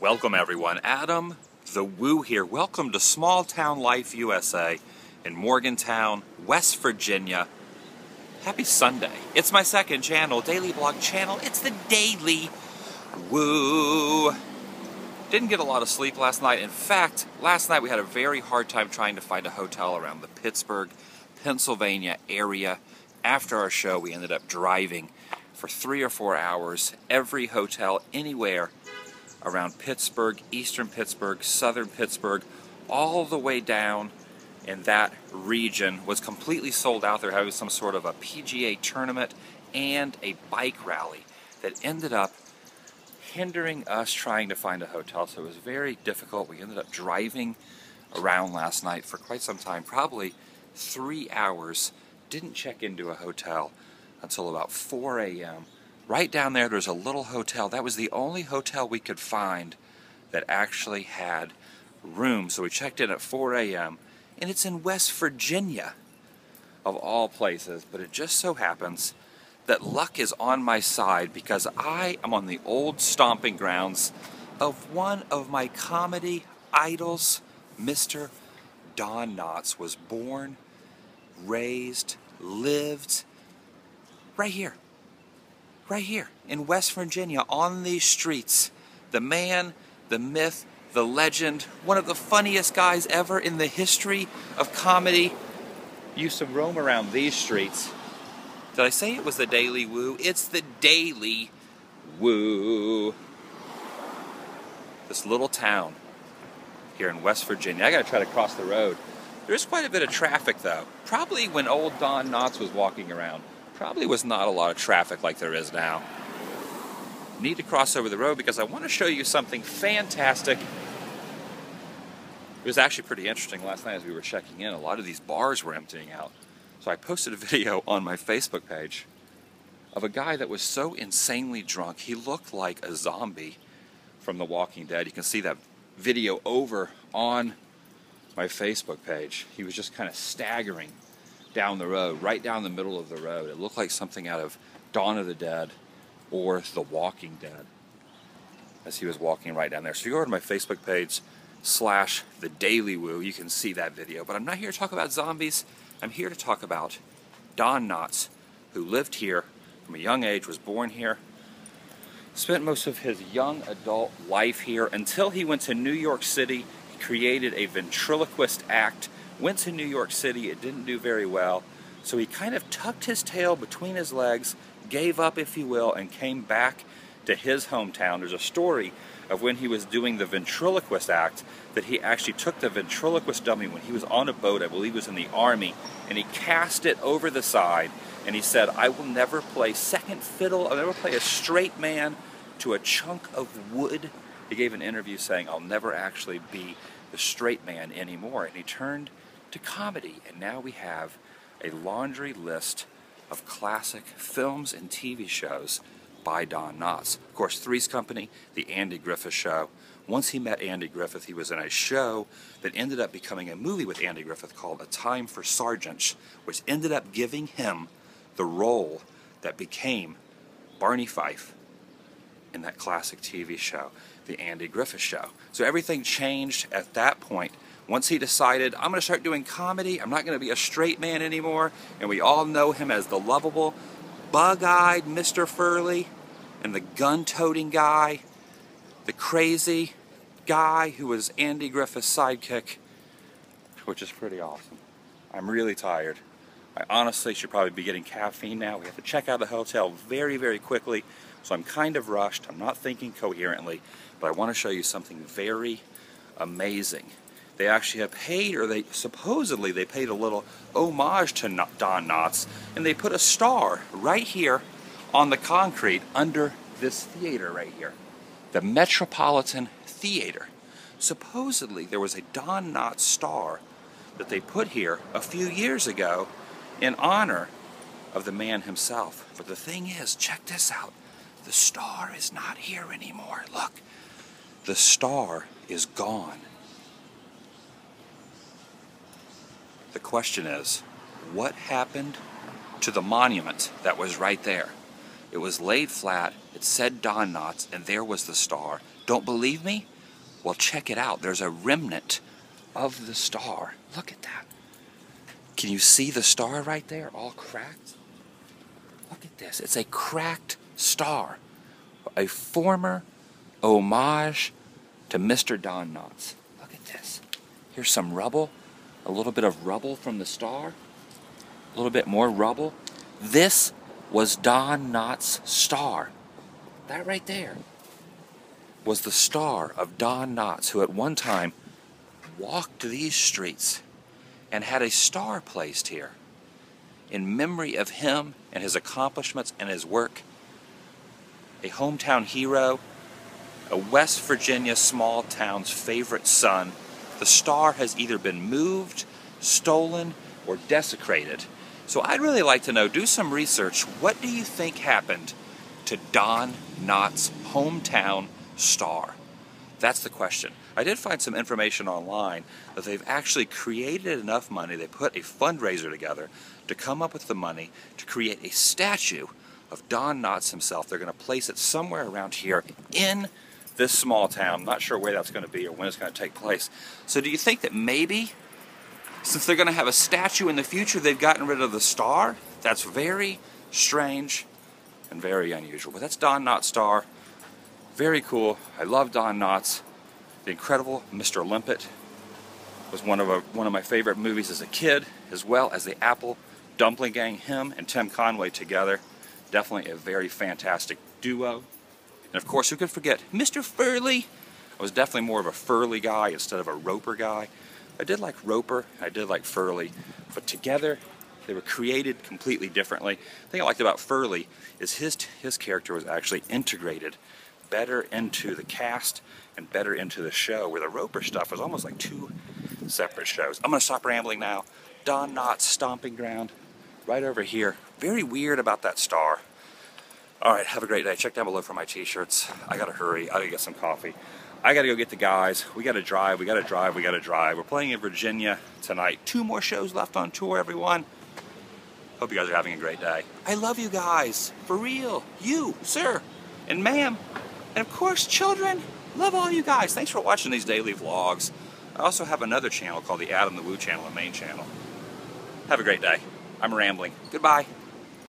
Welcome everyone, Adam the Woo here. Welcome to Small Town Life USA in Morgantown, West Virginia. Happy Sunday. It's my second channel, daily blog channel. It's the Daily Woo. Didn't get a lot of sleep last night. In fact, last night we had a very hard time trying to find a hotel around the Pittsburgh, Pennsylvania area. After our show, we ended up driving for 3 or 4 hours. Every hotel anywhere around Pittsburgh, eastern Pittsburgh, southern Pittsburgh, all the way down in that region was completely sold out. They're having some sort of a PGA tournament and a bike rally that ended up hindering us trying to find a hotel. So it was very difficult. We ended up driving around last night for quite some time, probably 3 hours. Didn't check into a hotel until about 4 a.m. Right down there, there's a little hotel. That was the only hotel we could find that actually had rooms. So we checked in at 4 a.m. and it's in West Virginia, of all places. But it just so happens that luck is on my side because I am on the old stomping grounds of one of my comedy idols. Mr. Don Knotts was born, raised, lived right here in West Virginia, on these streets. The man, the myth, the legend, one of the funniest guys ever in the history of comedy used to roam around these streets. Did I say it was the Daily Woo? It's the Daily Woo. This little town here in West Virginia. I gotta try to cross the road. There's quite a bit of traffic though. Probably when old Don Knotts was walking around, probably was not a lot of traffic like there is now. Need to cross over the road because I want to show you something fantastic. It was actually pretty interesting last night as we were checking in. A lot of these bars were emptying out. So I posted a video on my Facebook page of a guy that was so insanely drunk, he looked like a zombie from The Walking Dead. You can see that video over on my Facebook page. He was just kind of staggering down the road, right down the middle of the road. It looked like something out of Dawn of the Dead or The Walking Dead as he was walking right down there. So if you go over to my Facebook page /TheDailyWoo, you can see that video. But I'm not here to talk about zombies. I'm here to talk about Don Knotts, who lived here from a young age, was born here, spent most of his young adult life here until he went to New York City. He created a ventriloquist act, went to New York City. It didn't do very well, so he kind of tucked his tail between his legs, gave up, if you will, and came back to his hometown. There's a story of when he was doing the ventriloquist act that he actually took the ventriloquist dummy when he was on a boat, I believe it was in the Army, and he cast it over the side, and he said, "I will never play second fiddle, I'll never play a straight man to a chunk of wood." He gave an interview saying, "I'll never actually be the straight man anymore," and he turned to comedy, and now we have a laundry list of classic films and TV shows by Don Knotts. Of course, Three's Company, The Andy Griffith Show. Once he met Andy Griffith, he was in a show that ended up becoming a movie with Andy Griffith called A Time for Sergeants, which ended up giving him the role that became Barney Fife in that classic TV show, The Andy Griffith Show. So everything changed at that point. Once he decided, I'm going to start doing comedy, I'm not going to be a straight man anymore, and we all know him as the lovable, bug-eyed Mr. Furley, and the gun-toting guy, the crazy guy who was Andy Griffith's sidekick, which is pretty awesome. I'm really tired. I honestly should probably be getting caffeine now. We have to check out the hotel very, very quickly, so I'm kind of rushed. I'm not thinking coherently, but I want to show you something very amazing. They actually have paid, or they supposedly they paid a little homage to Don Knotts, and they put a star right here on the concrete under this theater right here, the Metropolitan Theater. Supposedly there was a Don Knotts star that they put here a few years ago in honor of the man himself. But the thing is, check this out, the star is not here anymore. Look, the star is gone. The question is, what happened to the monument that was right there? It was laid flat, it said Don Knotts, and there was the star. Don't believe me? Well, check it out. There's a remnant of the star. Look at that. Can you see the star right there, all cracked? Look at this. It's a cracked star. A former homage to Mr. Don Knotts. Look at this. Here's some rubble. A little bit of rubble from the star. A little bit more rubble. This was Don Knotts' star. That right there was the star of Don Knotts, who at one time walked these streets and had a star placed here in memory of him and his accomplishments and his work. A hometown hero, a West Virginia small town's favorite son. The star has either been moved, stolen, or desecrated. So I'd really like to know, do some research, what do you think happened to Don Knotts' hometown star? That's the question. I did find some information online that they've actually created enough money, they put a fundraiser together to come up with the money to create a statue of Don Knotts himself. They're going to place it somewhere around here in this small town. I'm not sure where that's going to be or when it's going to take place. So do you think that maybe, since they're going to have a statue in the future, they've gotten rid of the star? That's very strange and very unusual. But that's Don Knotts' star. Very cool. I love Don Knotts. The Incredible Mr. Limpet was one of my favorite movies as a kid, as well as the Apple Dumpling Gang. Him and Tim Conway together. Definitely a very fantastic duo. And of course, who could forget Mr. Furley? I was definitely more of a Furley guy instead of a Roper guy. I did like Roper, I did like Furley, but together they were created completely differently. The thing I liked about Furley is his character was actually integrated better into the cast and better into the show, where the Roper stuff was almost like two separate shows. I'm going to stop rambling now. Don Knotts' stomping ground right over here. Very weird about that star. Alright, have a great day. Check down below for my t-shirts. I gotta hurry. I gotta get some coffee. I gotta go get the guys. We gotta drive. We're playing in Virginia tonight. 2 more shows left on tour, everyone. Hope you guys are having a great day. I love you guys. For real. You, sir, and ma'am, and of course, children. Love all you guys. Thanks for watching these daily vlogs. I also have another channel called the TheDailyWoo channel, a main channel. Have a great day. I'm rambling. Goodbye.